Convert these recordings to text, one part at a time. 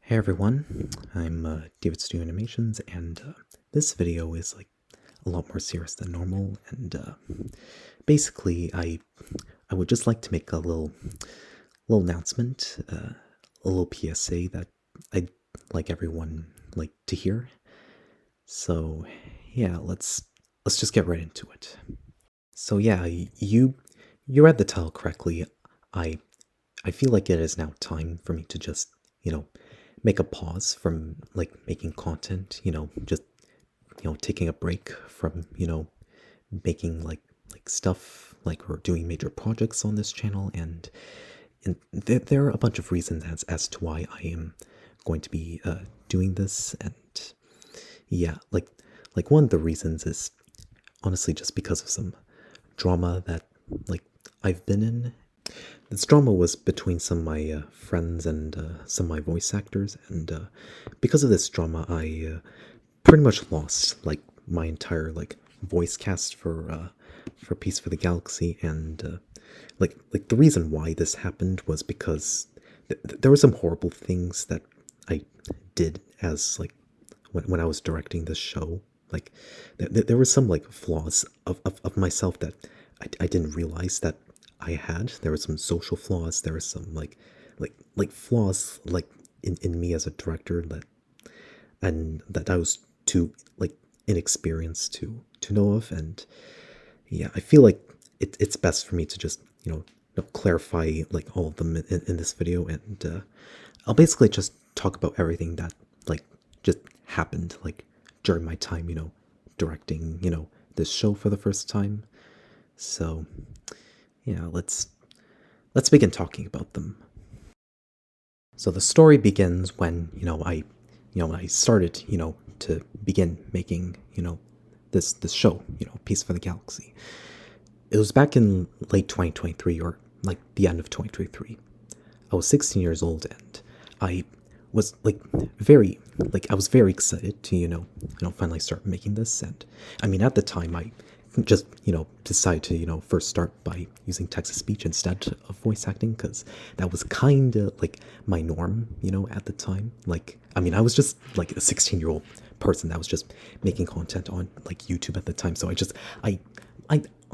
Hey everyone, I'm David Stu Animations, and this video is like a lot more serious than normal. And basically, I would just like to make a little announcement, a little PSA that I'd like everyone like to hear. So yeah, let's just get right into it. So yeah, you read the title correctly. I I feel like it is now time for me to just make a pause from like making content, just taking a break from making like stuff like or doing major projects on this channel. And there are a bunch of reasons as to why I am going to be doing this. And yeah, like one of the reasons is honestly just because of some drama that like I've been in. This drama was between some of my friends and some of my voice actors, and because of this drama, I pretty much lost like my entire like voice cast for Peace for the Galaxy. And like the reason why this happened was because there were some horrible things that I did as like when I was directing this show. Like there were some like flaws of myself that I didn't realize that I had. There were some social flaws. There were some like flaws like in me as a director that I was too like inexperienced to know of. And yeah, I feel like it's best for me to just clarify like all of them in this video. And I'll basically just talk about everything that like just happened like during my time directing this show for the first time. So yeah, let's begin talking about them. So the story begins when I started to begin making this show, Peace for the Galaxy. It was back in late 2023, or like the end of 2023. I was 16 years old, and I was like I was very excited to finally start making this. And I mean, at the time I just decide to first start by using text to speech instead of voice acting, because that was kind of like my norm at the time. Like, I mean, I was just like a 16-year-old person that was just making content on like YouTube at the time. So I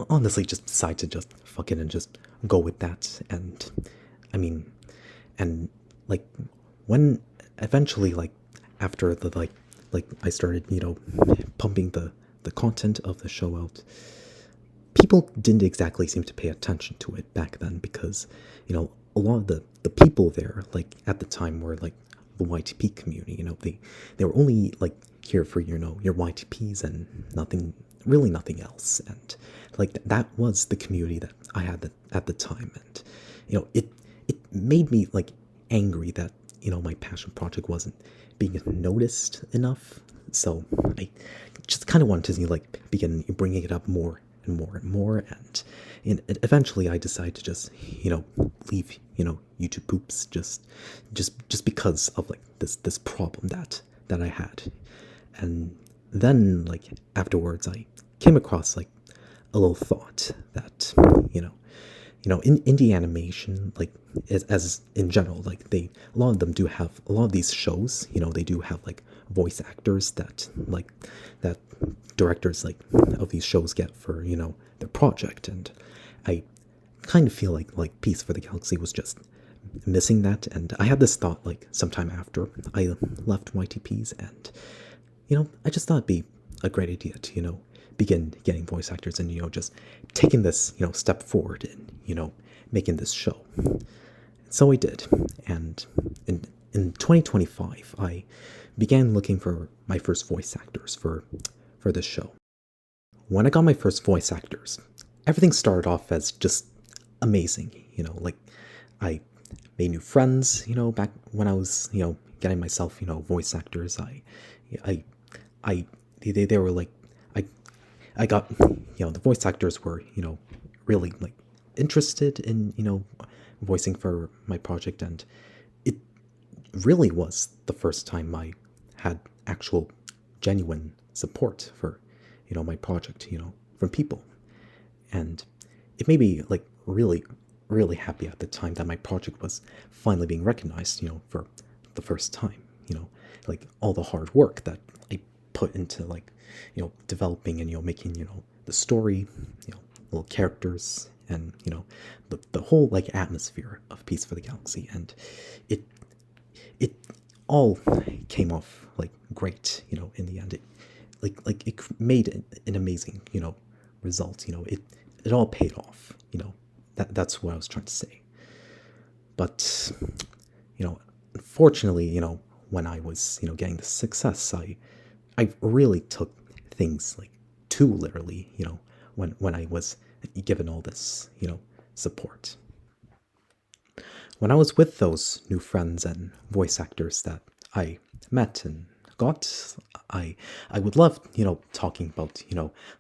honestly just decided to just fuck it and just go with that. And I mean, and like when eventually like after the like I started pumping the content of the show out, people didn't exactly seem to pay attention to it back then, because a lot of the people there like at the time were like the YTP community. They were only like here for your YTPs and nothing else. And like that was the community that I had at the time. And it made me like angry that my passion project wasn't being noticed enough. So I just kind of wanted to like begin bringing it up more and more and more. And eventually I decided to just leave YouTube poops just because of like this problem that I had. And then like afterwards I came across like a little thought that in indie animation, like as in general, like a lot of them do have a lot of these shows. They do have like voice actors that directors like of these shows get for their project. And I kind of feel like Peace for the Galaxy was just missing that. And I had this thought like sometime after I left YTPs, and I just thought it'd be a great idea to begin getting voice actors and just taking this step forward in making this show. So I did. And in 2025 I began looking for my first voice actors for this show. When I got my first voice actors, everything started off as just amazing. Like I made new friends back when I was getting myself voice actors. I they were like I got the voice actors were really like interested in voicing for my project. And it really was the first time I had actual genuine support for my project from people. And it made me like really happy at the time that my project was finally being recognized for the first time. like all the hard work that I put into like, developing and, making, the story, little characters, and, the whole like atmosphere of Peace for the Galaxy. And it, it all came off like great, in the end. It made an amazing, result. It all paid off. That's what I was trying to say. But unfortunately, when I was, getting the success, I really took things like too literally, when I was given all this, support. When I was with those new friends and voice actors that I met and got, I would love, talking about,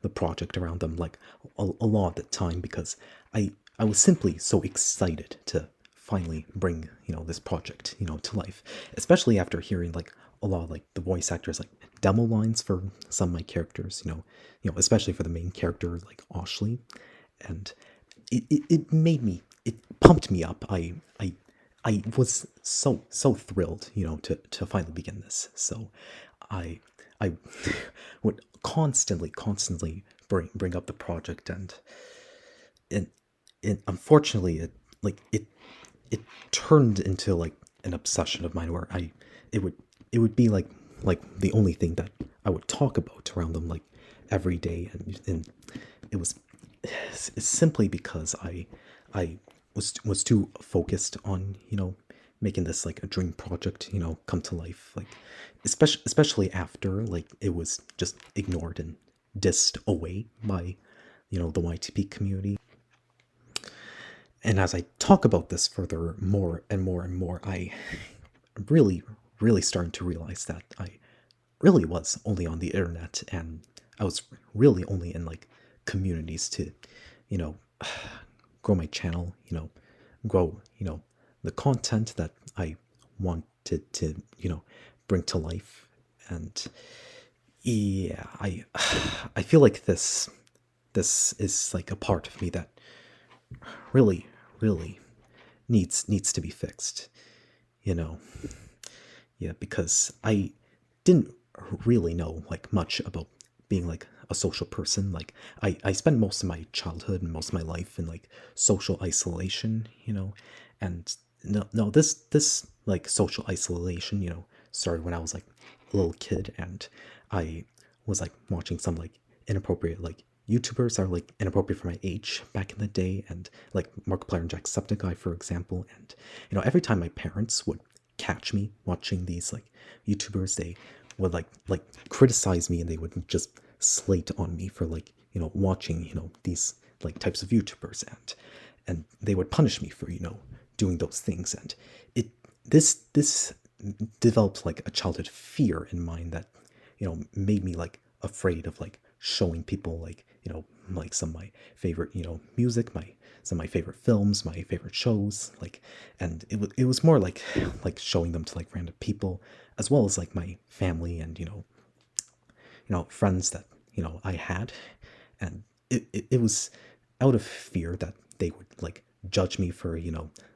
the project around them like a lot of the time, because I was simply so excited to finally bring, this project, to life, especially after hearing like a lot of like the voice actors like demo lines for some of my characters, especially for the main character like Ashley. And it made me, it pumped me up. I was so thrilled, to finally begin this. So I would constantly bring up the project. And it unfortunately, it turned into like an obsession of mine, where it would be like the only thing that I would talk about around them like every day. And it was simply because I was too focused on, making this like a dream project, come to life. Like especially after like it was just ignored and dissed away by, the YTP community. And as I talk about this further, more and more and more, I really starting to realize that I really was only on the internet, and I was really only in like communities to, you know, grow my channel, grow, the content that I wanted to, bring to life. And yeah, I feel like this is like a part of me that really needs to be fixed, you know. Yeah, because I didn't really know like much about being like a social person. Like I spent most of my childhood and most of my life in like social isolation, and no, this like social isolation, started when I was like a little kid, and I was like watching some like inappropriate like YouTubers that are like inappropriate for my age back in the day, and like Markiplier and Jacksepticeye, for example. And every time my parents would catch me watching these like YouTubers, they would like criticize me, and they would just slate on me for like watching these like types of YouTubers, and they would punish me for doing those things. And this developed like a childhood fear in mind that made me like afraid of like showing people like like some of my favorite music, some of my favorite films, my favorite shows, like. And it was more like showing them to like random people, as well as like my family and friends that I had. And it was out of fear that they would like judge me for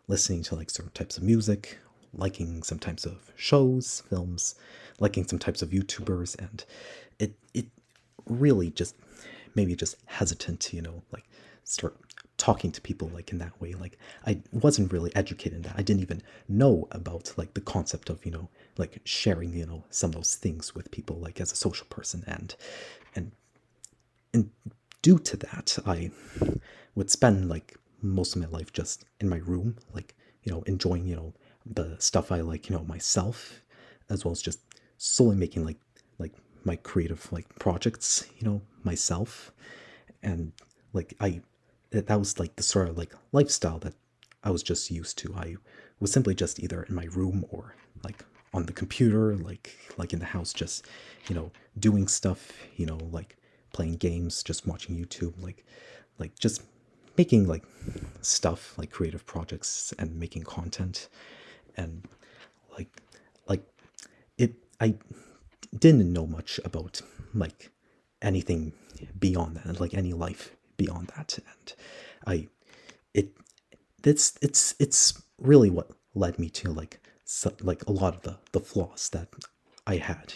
listening to like certain types of music, liking some types of shows, films, liking some types of YouTubers. And it really just made me just hesitant to like start talking to people like in that way. Like I wasn't really educated in that. I didn't even know about like the concept of like sharing some of those things with people like as a social person. And due to that, I would spend like most of my life just in my room, like enjoying the stuff I like myself, as well as just solely making like my creative like projects myself. And like that was like the sort of like lifestyle that I was just used to. I was simply just either in my room or like on the computer, like in the house, just doing stuff, like playing games, just watching YouTube, like just making like stuff, like creative projects, and making content. And like like it I didn't know much about like anything beyond that, like any life beyond that. And I it it's really what led me to like like a lot of the flaws that I had,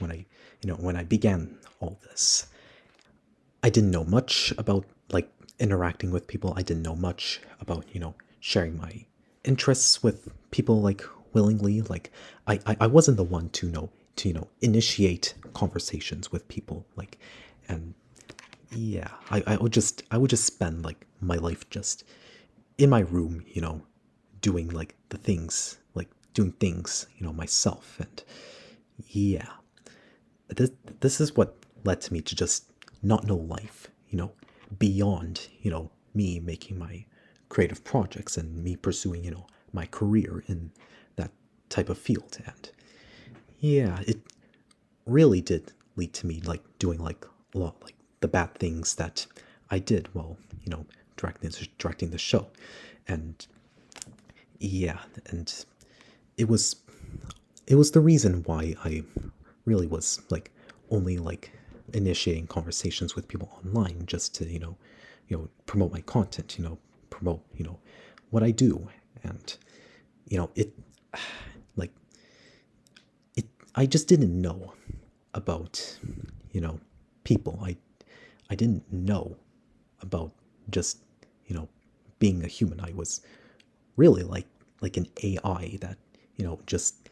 when I began all this. I didn't know much about like interacting with people. I didn't know much about, sharing my interests with people like willingly. Like I wasn't the one to initiate conversations with people. Like, and yeah, I would just spend like my life just in my room, doing like the things, like doing things, myself. And yeah, this this is what led to me to just not know life, beyond, me making my creative projects and me pursuing, my career in that type of field. And yeah, it really did lead to me like doing like a lot like the bad things that I did while, directing the show. And yeah, and it was it was the reason why I really was like only like initiating conversations with people online just to promote my content, promote what I do. And it like it I just didn't know about you know people. I didn't know about just being a human. I was really like an AI that just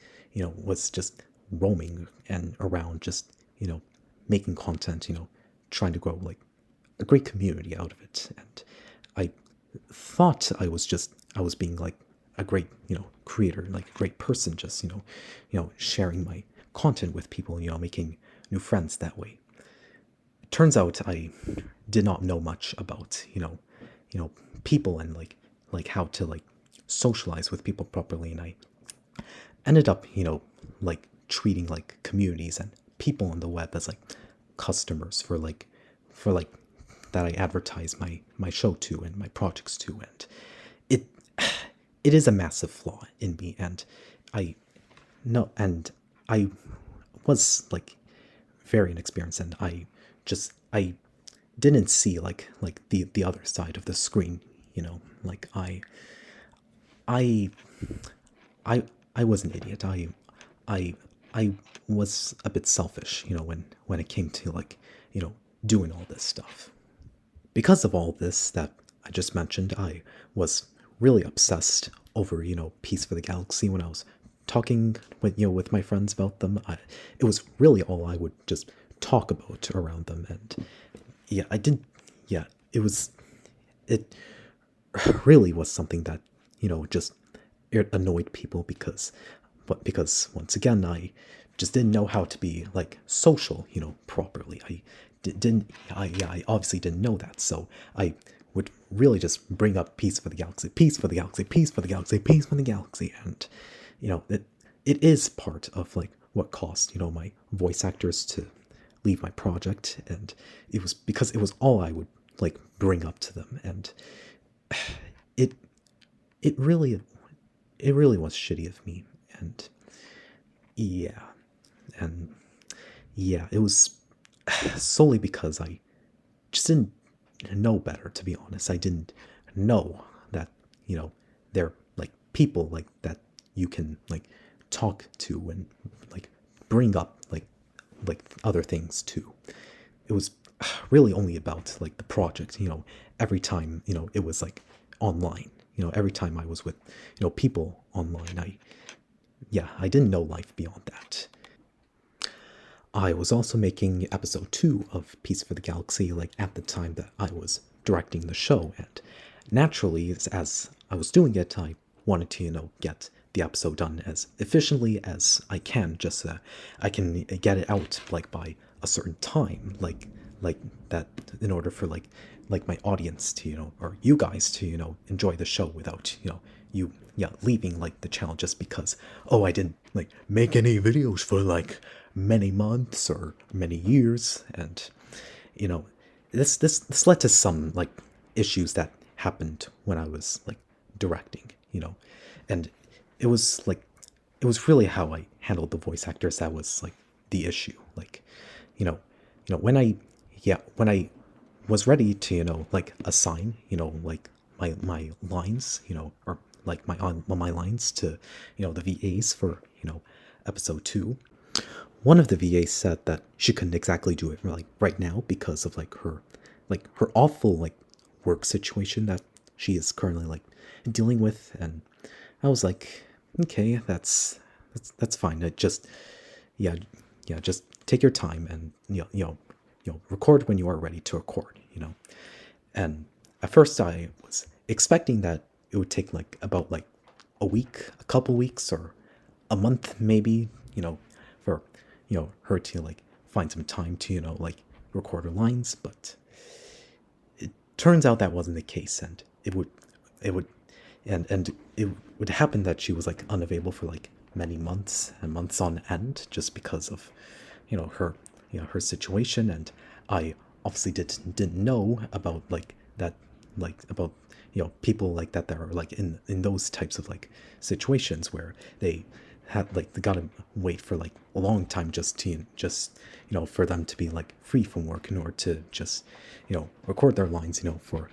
was just roaming and around, just making content, trying to grow like a great community out of it. And I thought I was being like a great creator, like a great person, just sharing my content with people, making new friends that way. It turns out I did not know much about people and like how to like socialize with people properly. And I ended up like treating like communities and people on the web as like customers for like that I advertise my show to and my projects to. And it it is a massive flaw in me. And I know, and I was like very inexperienced, and I didn't see like the other side of the screen. Like I I I was an idiot. I I was a bit selfish, when it came to like, doing all this stuff. Because of all this that I just mentioned, I was really obsessed over, Peace for the Galaxy when I was talking with with my friends about them. It was really all I would just talk about around them. And yeah, I did. Yeah, it really was something that just it annoyed people, because once again I just didn't know how to be like social, properly. Didn't I Yeah, I obviously didn't know that. So I would really just bring up Peace for the Galaxy, Peace for the Galaxy, Peace for the Galaxy, Peace for the Galaxy. And it is part of like what caused my voice actors to leave my project. And it was because it was all I would like bring up to them. And it it really it really was shitty of me. And yeah, and yeah, it was solely because I just didn't know better, to be honest. I didn't know that they're like people like that you can like talk to and like bring up like other things too. It was really only about like the project. Every time it was like online. Every time I was with people online, I didn't know life beyond that. I was also making episode 2 of Peace for the Galaxy, like at the time that I was directing the show. And naturally, as I was doing it, I wanted to, get the episode done as efficiently as I can, just so I can get it out like by a certain time, like that, in order for like my audience to, or you guys to, enjoy the show without, you leaving like the channel just because, oh, I didn't like make any videos for like many months or many years. And this led to some like issues that happened when I was like directing. And it was like it was really how I handled the voice actors that was like the issue. Like when I was ready to like assign like my lines, or like my lines to the VAs for episode 2. One of the VAs said that she couldn't exactly do it like right now because of her awful like work situation that she is currently like dealing with. And I was like, okay, that's fine. It just yeah, just take your time and record when you are ready to record. And at first I was expecting that it would take like about like a week, a couple weeks, or a month maybe, for her to like find some time to like record her lines. But it turns out that wasn't the case, and it would and it would happen that she was like unavailable for like many months and months on end just because of her her situation. And I obviously didn't know about like that, like about people like that are like in those types of like situations where they had like they gotta wait for like a long time just to for them to be like free from work in order to just record their lines for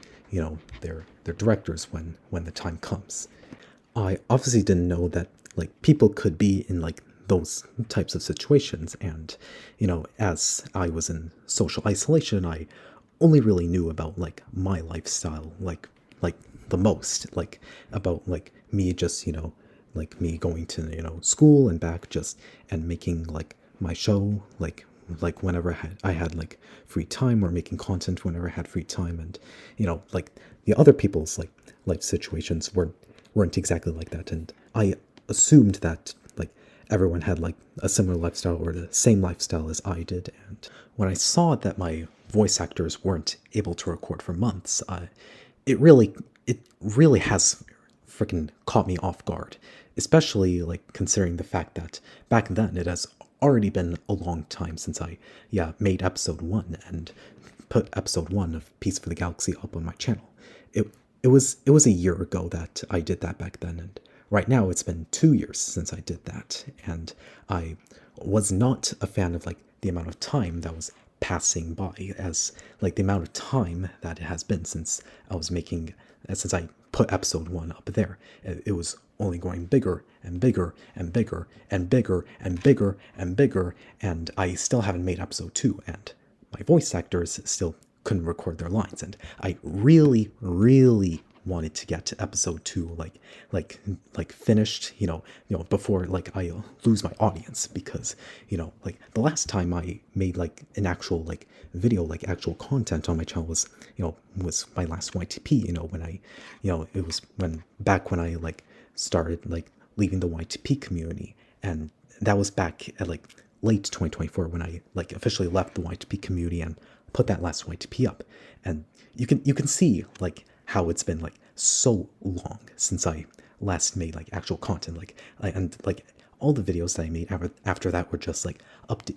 their directors when the time comes. I obviously didn't know that like people could be in like those types of situations. And as I was in social isolation, I only really knew about like my lifestyle, like the most, like about like me just like me going to school and back, just and making like my show like whenever I had like free time, or making content whenever I had free time. And like the other people's like life situations weren't exactly like that. And I assumed that like everyone had like a similar lifestyle or the same lifestyle as I did. And when I saw that my voice actors weren't able to record for months, it really has freaking caught me off guard, especially like considering the fact that back then it has already been a long time since I made episode 1 and put episode 1 of Peace for the Galaxy up on my channel. It was a year ago that I did that back then, and right now it's been 2 years since I did that. And I was not a fan of like the amount of time that was passing by, as like the amount of time that it has been since I put episode 1 up there. It was only going bigger and bigger and bigger and bigger and bigger and bigger, and I still haven't made episode 2, and my voice actors still couldn't record their lines. And I really wanted to get to episode 2 like finished, before like I lose my audience. Because like the last time I made like an actual like video, like actual content on my channel was my last YTP, when I it was when I like started like leaving the YTP community. And that was back at like late 2024 when I like officially left the YTP community and put that last YTP up. And you can see like how it's been like so long since I last made like actual content. And all the videos that I made after that were just like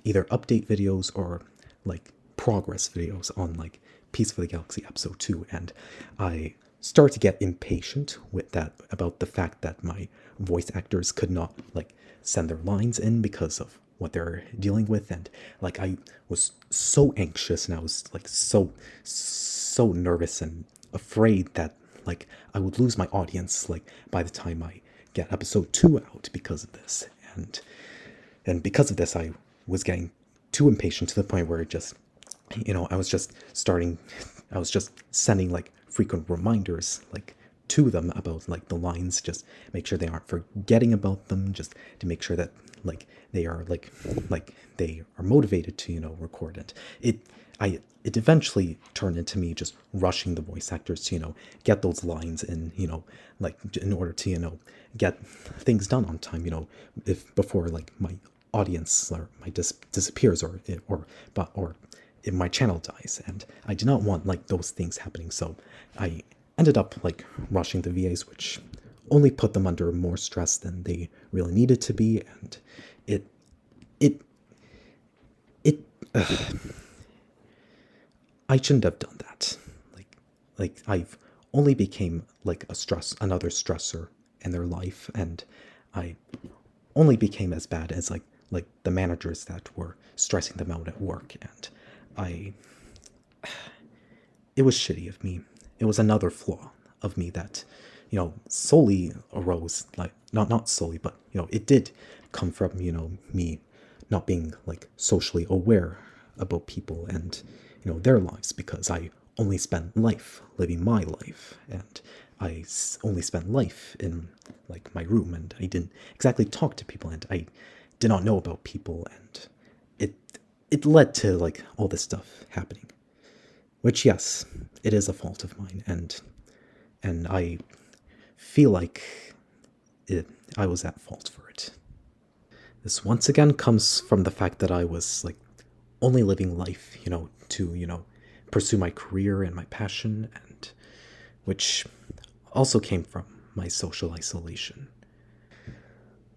either update videos or like progress videos on like Peace for the Galaxy episode 2. And I start to get impatient with that, about the fact that my voice actors could not like send their lines in because of what they're dealing with. And like I was so anxious, and I was like so nervous and afraid that like I would lose my audience like by the time I get episode 2 out because of this. And because of this, I was getting too impatient to the point where it just I was just sending like frequent reminders like to them about like the lines, just make sure they aren't forgetting about them, just to make sure that like they are like they are motivated to record it. It eventually turned into me just rushing the voice actors to get those lines in, like in order to get things done on time, if before like my audience or my disappears, or if my channel dies. And I did not want like those things happening, so I ended up like rushing the VAs, which only put them under more stress than they really needed to be. And it I shouldn't have done that. Like I've only became like another stressor in their life, and I only became as bad as like the managers that were stressing them out at work. And it was shitty of me. It was another flaw of me that solely arose, like, not solely, but it did come from me not being like socially aware about people and their lives, because I only spent life living my life, and only spent life in like my room, and I didn't exactly talk to people, and I did not know about people, and it it led to like all this stuff happening, which, yes, it is a fault of mine, and I feel like I was at fault for it. This once again comes from the fact that I was like only living life, to pursue my career and my passion, and which also came from my social isolation.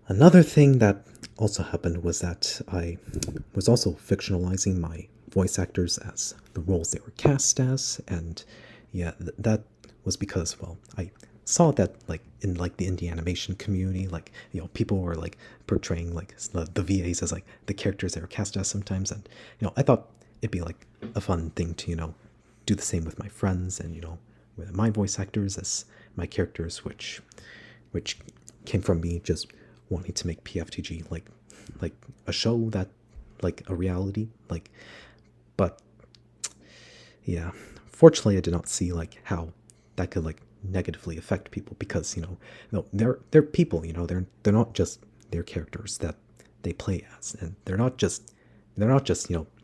Another thing that also happened was that I was also fictionalizing my voice actors as the roles they were cast as, and yeah, that was because, well, I saw that like in like the indie animation community, like people were like portraying like the VAs as like the characters they were cast as sometimes, and I thought it'd be like a fun thing to do the same with my friends, and with my voice actors as my characters, which came from me just wanting to make PFTG like a show that like a reality, like. But yeah, fortunately I did not see like how that could like negatively affect people, because no, they're people, they're not just their characters that they play as, and they're not just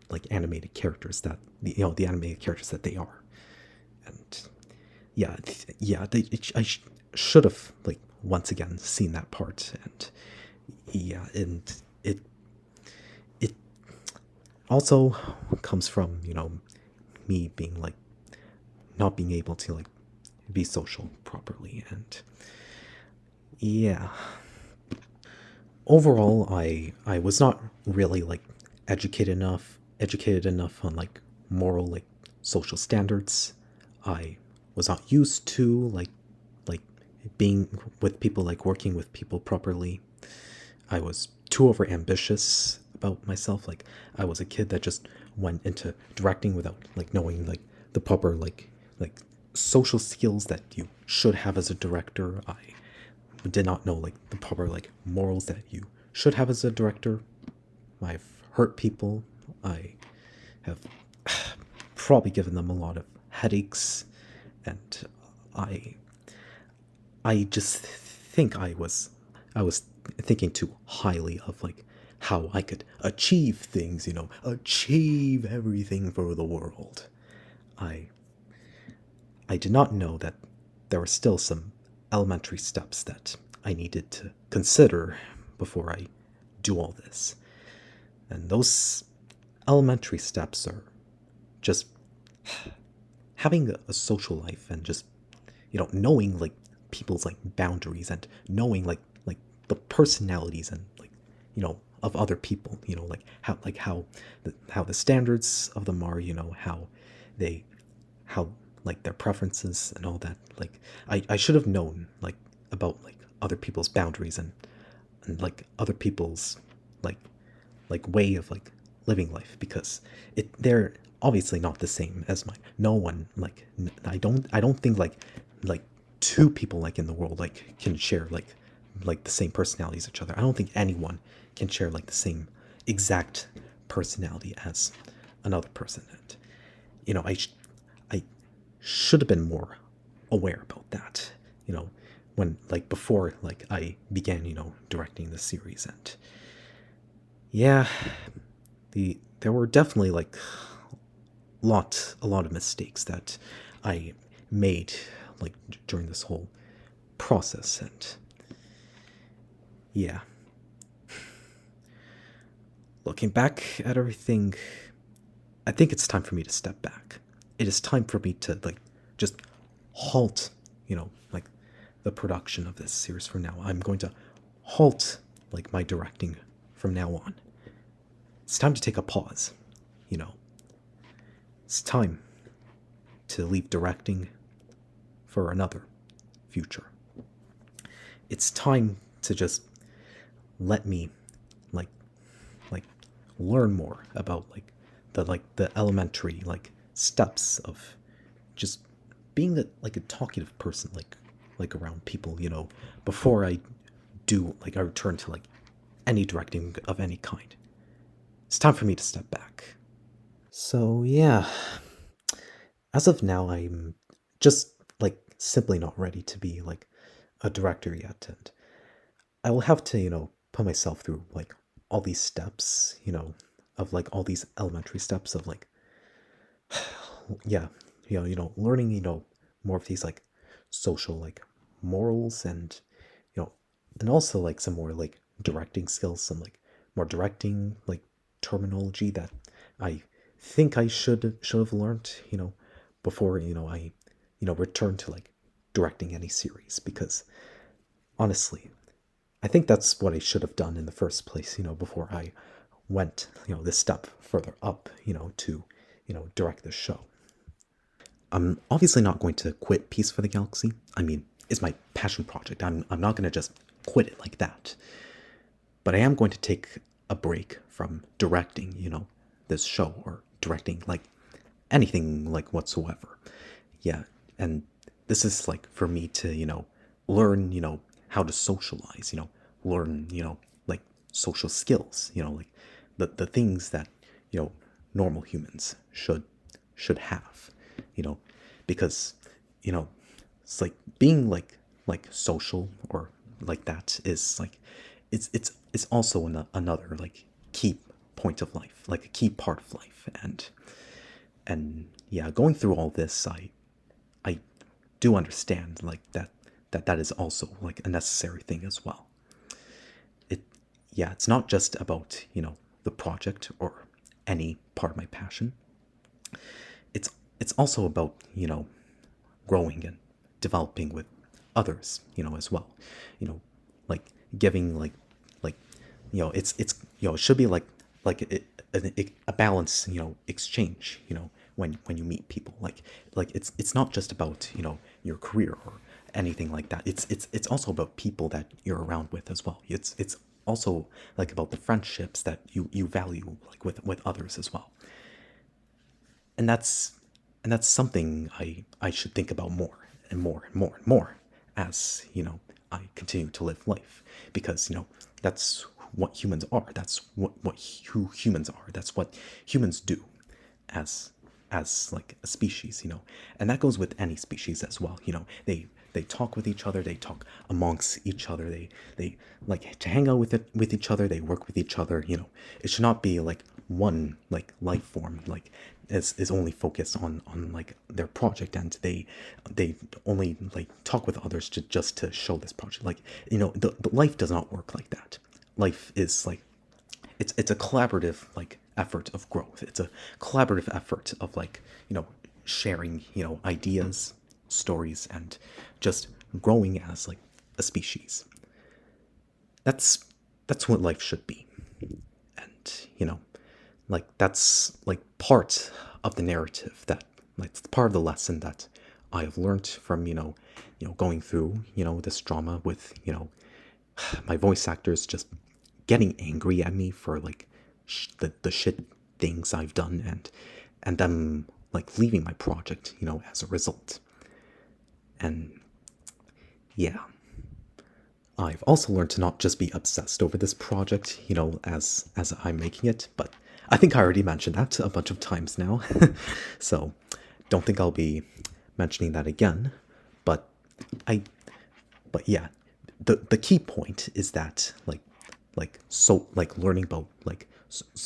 like animated characters that the animated characters that they are. And yeah, yeah, should have like once again seen that part, and yeah, and it also comes from me being like not being able to like be social properly, and yeah, overall I was not really like educated enough on like moral like social standards. I was not used to like being with people, like working with people properly. I was too over ambitious about myself. Like, I was a kid that just went into directing without like knowing like the proper like social skills that you should have as a director. I did not know like the proper like morals that you should have as a director. I've hurt people. I have probably given them a lot of headaches, and I I just think I was thinking too highly of like how I could achieve things, achieve everything for the world. I I did not know that there were still some elementary steps that I needed to consider before I do all this. And those elementary steps are just having a social life, and just knowing like people's like boundaries, and knowing like the personalities and like of other people, how the standards of them are, they how like their preferences and all that. Like, I should have known like about like other people's boundaries, and like other people's like way of like living life, because they're obviously not the same as mine. No one like I don't think like two people like in the world like can share like the same personality as each other. I don't think anyone can share like the same exact personality as another person. And I should have been more aware about that, when like before like I began directing the series. And yeah, there were definitely like a lot of mistakes that I made like during this whole process. And yeah, looking back at everything, I think it's time for me to step back. It is time for me to like just halt, like the production of this series for now. I'm going to halt like my directing from now on. It's time to take a pause, you know. It's time to leave directing for another future. It's time to just let me like like learn more about the elementary like steps of just being like a talkative person, like like around people, before I return to like any directing of any kind. It's time for me to step back. So yeah, as of now, I'm just like simply not ready to be like a director yet, and I will have to, put myself through like all these steps, of like all these elementary steps of like, yeah, learning, more of these like social like morals and, you know, and also like some more like directing skills, some like more directing like terminology that I think I should have learned, before, I, return to like directing any series because honestly, I think that's what I should have done in the first place, before I went, this step further up, to, direct the show. I'm obviously not going to quit Peace for the Galaxy. I mean, it's my passion project. I'm not going to just quit it like that. But I am going to take a break from directing, this show or directing like anything like whatsoever. Yeah, and this is like for me to, learn, how to socialize, learn, like social skills, like the things that, normal humans should have, you know, because, you know, it's like being like social or like that is like it's also another like key point of life, like a key part of life, and yeah, going through all this, I do understand like that is also like a necessary thing as well. It Yeah, it's not just about, the project or any part of my passion. It's also about, growing and developing with others, as well. You know, like giving like it should be like a balance, exchange, when you meet people. Like it's not just about, your career or anything like that. It's also about people that you're around with as well. It's also like about the friendships that you value like with others as well. And that's something I should think about more and more and more and more as, I continue to live life, because, that's what humans are. That's what who humans are. That's what humans do as like a species, and that goes with any species as well. They talk with each other, they talk amongst each other, they like to hang out with each other, they work with each other. It should not be like one like life form like is only focused on like their project, and they only like talk with others just to show this project. Like, the life does not work like that. Life is like it's a collaborative like effort of growth. It's a collaborative effort of like, sharing, ideas, stories, and just growing as like a species. That's what life should be. And, like that's like part of the narrative that like it's part of the lesson that I have learned from, going through, this drama with, my voice actors just getting angry at me for like the shit things I've done, and them like leaving my project, as a result. And yeah, I've also learned to not just be obsessed over this project, as I'm making it, but I think I already mentioned that a bunch of times now. So don't think I'll be mentioning that again. But I but yeah, the key point is that like learning about like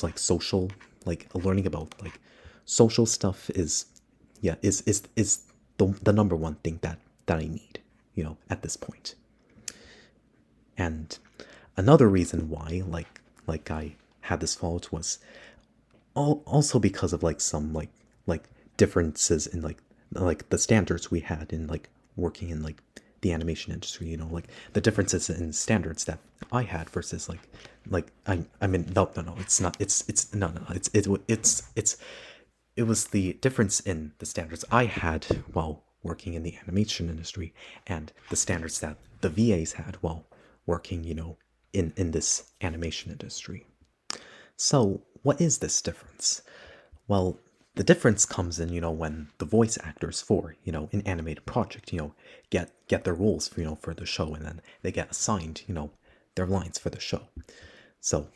like social, like learning about like social stuff is, yeah, is the number one thing that I need, at this point. And another reason why like I had this fault was also because of like some like differences in like the standards we had in like working in like the animation industry, like the differences in standards that I had versus like I mean, no, it's not, it's no, no, it's it was the difference in the standards I had while working in the animation industry and the standards that the VAs had while working, in this animation industry. So, what is this difference? Well, The difference comes in, when the voice actors for, an animated project, get their roles, for the show, and then they get assigned, their lines for the show. So,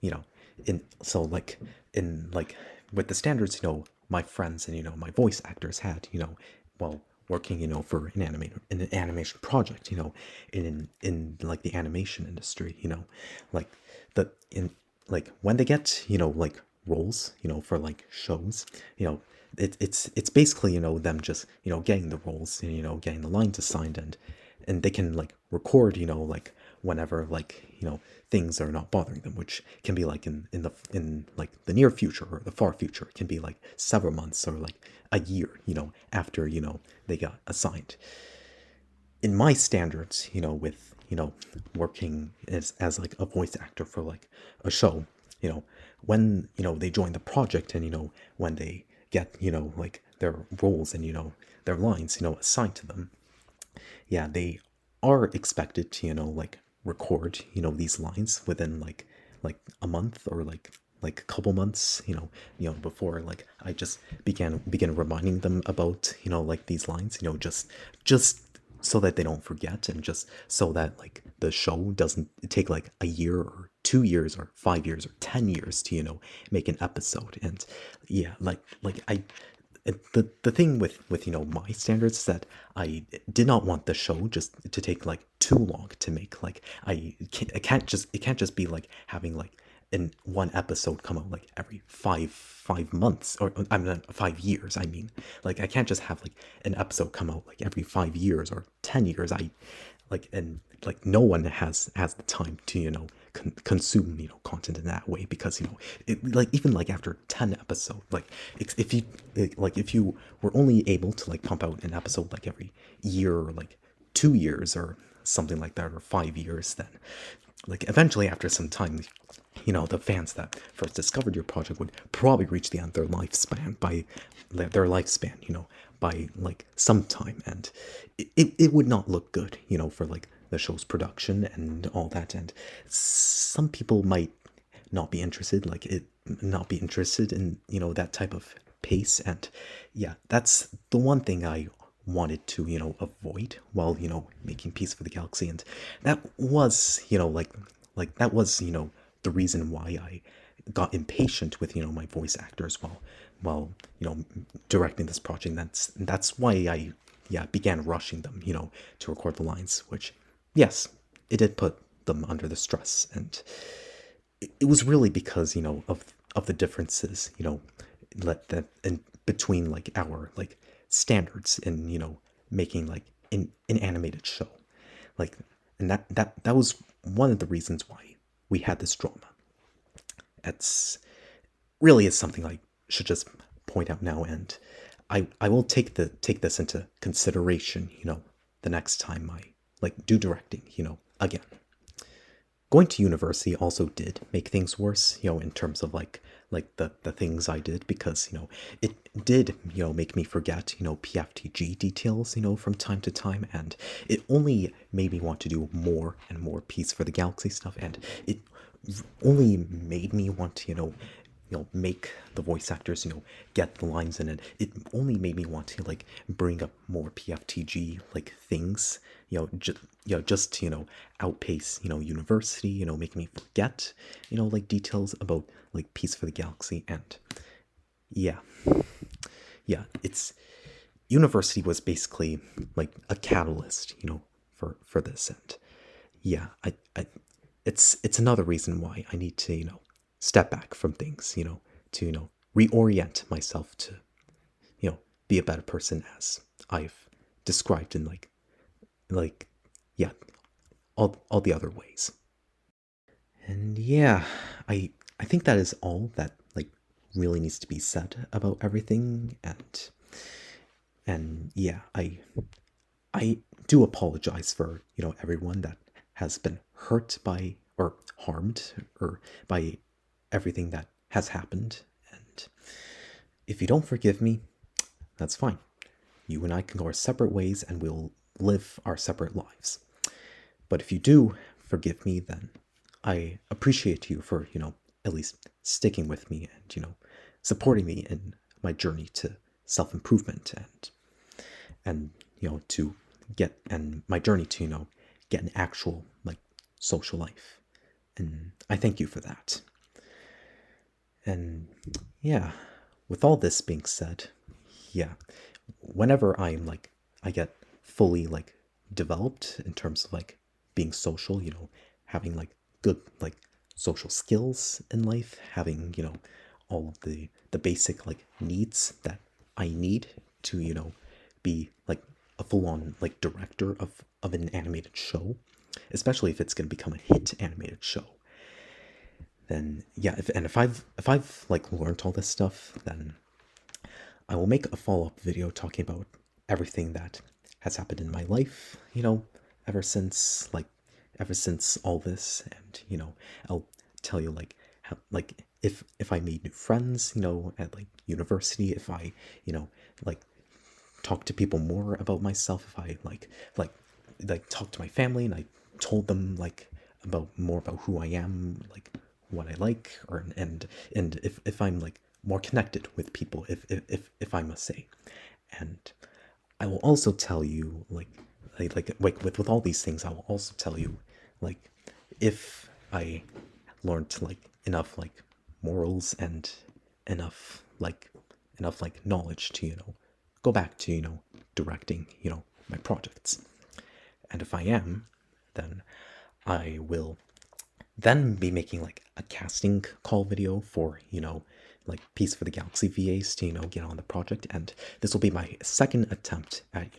you know, in with the standards, my friends and my voice actors had, while working, for an animation project, in like the animation industry, like the in like when they get, like roles, for like shows, it's basically, them just, getting the roles and, getting the lines assigned, and they can like record, like whenever, like, things are not bothering them, which can be like in like the near future or the far future. It can be like several months or like a year, after, they got assigned. In my standards, with, working as like a voice actor for like a show, when, they join the project, and, when they get, like their roles and, their lines, assigned to them, yeah, they are expected to, like record, these lines within like a month, or like a couple months, before like I just begin reminding them about, like these lines, just so that they don't forget, and just so that like the show doesn't take like a year or 2 years or 5 years or 10 years to, make an episode. And yeah, like I the thing with, my standards is that I did not want the show just to take like too long to make. Like it can't just be like having like in one episode come out like every five months, or I'm not 5 years. I mean, like I can't just have like an episode come out like every 5 years or 10 years. I like and like no one has the time to, consume, content in that way, because, like even like after 10 episodes, like if you if you were only able to like pump out an episode like every year, or like 2 years or something like that, or 5 years, then like eventually after some time, the fans that first discovered your project would probably reach the end of their lifespan, by like some time, and it would not look good, for like the show's production and all that. And some people might not be interested in, that type of pace. And yeah, that's the one thing I wanted to, avoid while, making Peace for the Galaxy. And that was, that was, the reason why I got impatient with, my voice actors while, directing this project. That's why I, yeah, began rushing them, to record the lines, which, yes, it did put them under the stress. And it was really because, of the differences, that in between like our like standards in, making like an animated show. Like, and that was one of the reasons why we had this drama. It's really is something I should just point out now, and I will take this into consideration, the next time I like do directing, again. Going to university also did make things worse, in terms of like the things I did, because, it did, make me forget, PFTG details, from time to time, and it only made me want to do more and more Peace for the Galaxy stuff, and it only made me want to, make the voice actors, get the lines in it. It only made me want to like bring up more PFTG like things, just to, outpace, university, make me forget, like details about like Peace for the Galaxy. And yeah, it's university was basically like a catalyst, for this. And yeah, it's another reason why I need to, step back from things, to, reorient myself to, be a better person, as I've described in like yeah, all the other ways. And yeah, I think that is all that like really needs to be said about everything. And yeah, I do apologize for, everyone that has been hurt by or harmed or by everything that has happened. And if you don't forgive me, that's fine. You and I can go our separate ways, and we'll live our separate lives. But if you do forgive me, then I appreciate you for, at least sticking with me and, supporting me in my journey to self-improvement and to get and my journey to get an actual like social life. And I thank you for that. And yeah, with all this being said, yeah, whenever I get fully like developed in terms of like being social, having like good like social skills in life, having, all of the basic like needs that I need to, be like a full-on like director of an animated show, especially if it's going to become a hit animated show. Then yeah, if I've like learned all this stuff, then I will make a follow-up video talking about everything that has happened in my life, ever since like ever since all this. And I'll tell you like how like if I made new friends, at like university, if I, like talk to people more about myself, if I like talk to my family and I told them like about more about who I am, like what I like, or and if I'm like more connected with people, if I must say. And I will also tell you with all these things, I will also tell you like if I learned like enough like morals and enough like knowledge to go back to directing my projects. And if I am, then I will then be making like a casting call video for like Peace for the Galaxy VAs to get on the project. And this will be my second attempt at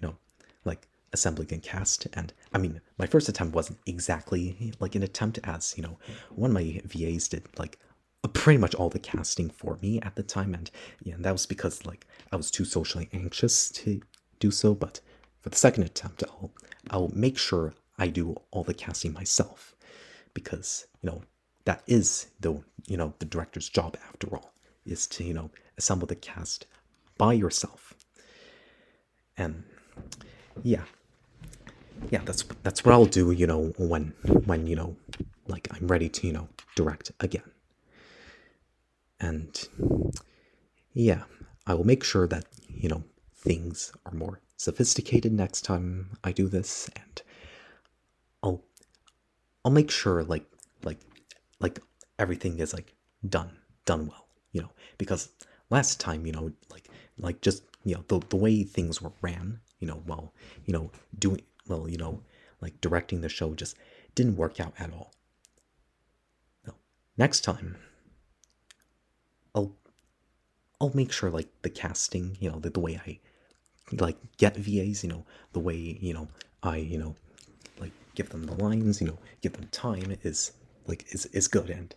like assembling a cast. And I mean, my first attempt wasn't exactly like an attempt, as one of my VAs did like pretty much all the casting for me at the time. And yeah, and that was because like I was too socially anxious to do so. But for the second attempt, I'll make sure I do all the casting myself, because that is the director's job, after all, is to assemble the cast by yourself. And yeah, that's what I'll do when like I'm ready to direct again. And yeah, I will make sure that things are more sophisticated next time I do this. And I'll I'll make sure like like everything is like done well, because last time, like just the way things were ran, while doing well, like directing the show just didn't work out at all. No. Next time I'll I'll make sure like the casting, the way I like get VAs, the way, I, like give them the lines, give them time is like is good.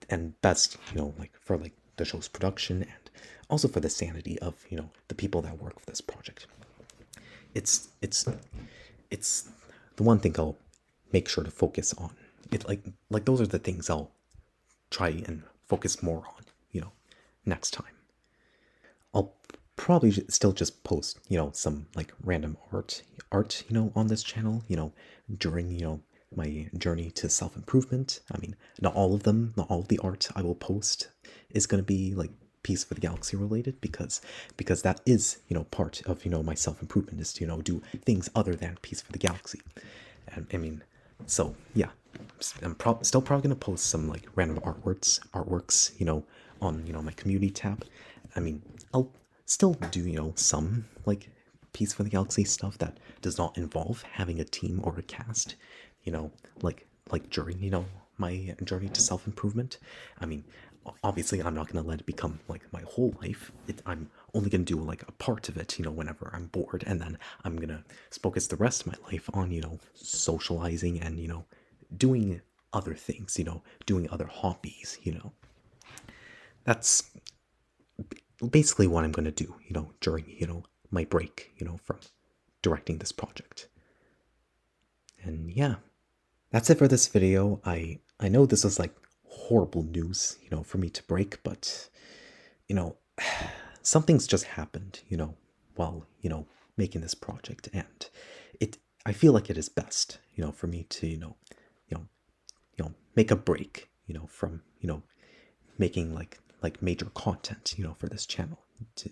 And best, like for like the show's production, and also for the sanity of, the people that work for this project. It's the one thing I'll make sure to focus on. It like those are the things I'll try and focus more on, next time. I'll probably still just post, some like random art, on this channel, during, my journey to self-improvement. I mean, not all of them, not all of the art I will post is going to be like Peace for the Galaxy related, because that is, part of, my self-improvement, is to, do things other than Peace for the Galaxy. And I mean, so yeah, I'm still probably going to post some like random artworks, on, my community tab. I mean, I'll still do, some like Peace for the Galaxy stuff that does not involve having a team or a cast, like during, my journey to self-improvement. I mean, obviously I'm not going to let it become like my whole life. I'm only going to do like a part of it, whenever I'm bored, and then I'm going to focus the rest of my life on, socializing and, doing other things, doing other hobbies, That's basically what I'm going to do, during, my break, from directing this project. And yeah, that's it for this video. I know this was like horrible news, for me to break, but, something's just happened, while, making this project. And I feel like it is best, for me to, make a break, from, making like major content, for this channel. to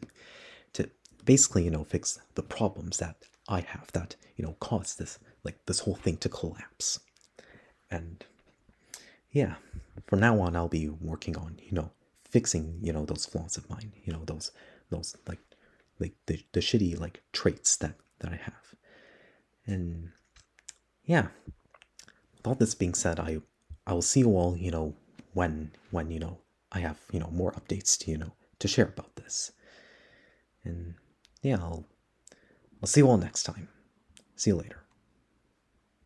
to basically, fix the problems that I have that, caused this whole thing to collapse. And yeah, from now on, I'll be working on, fixing, those flaws of mine, those like the shitty like traits that I have. And yeah, with all this being said, I will see you all, when I have, more updates to, to share about this. And yeah, I'll see you all next time. See you later.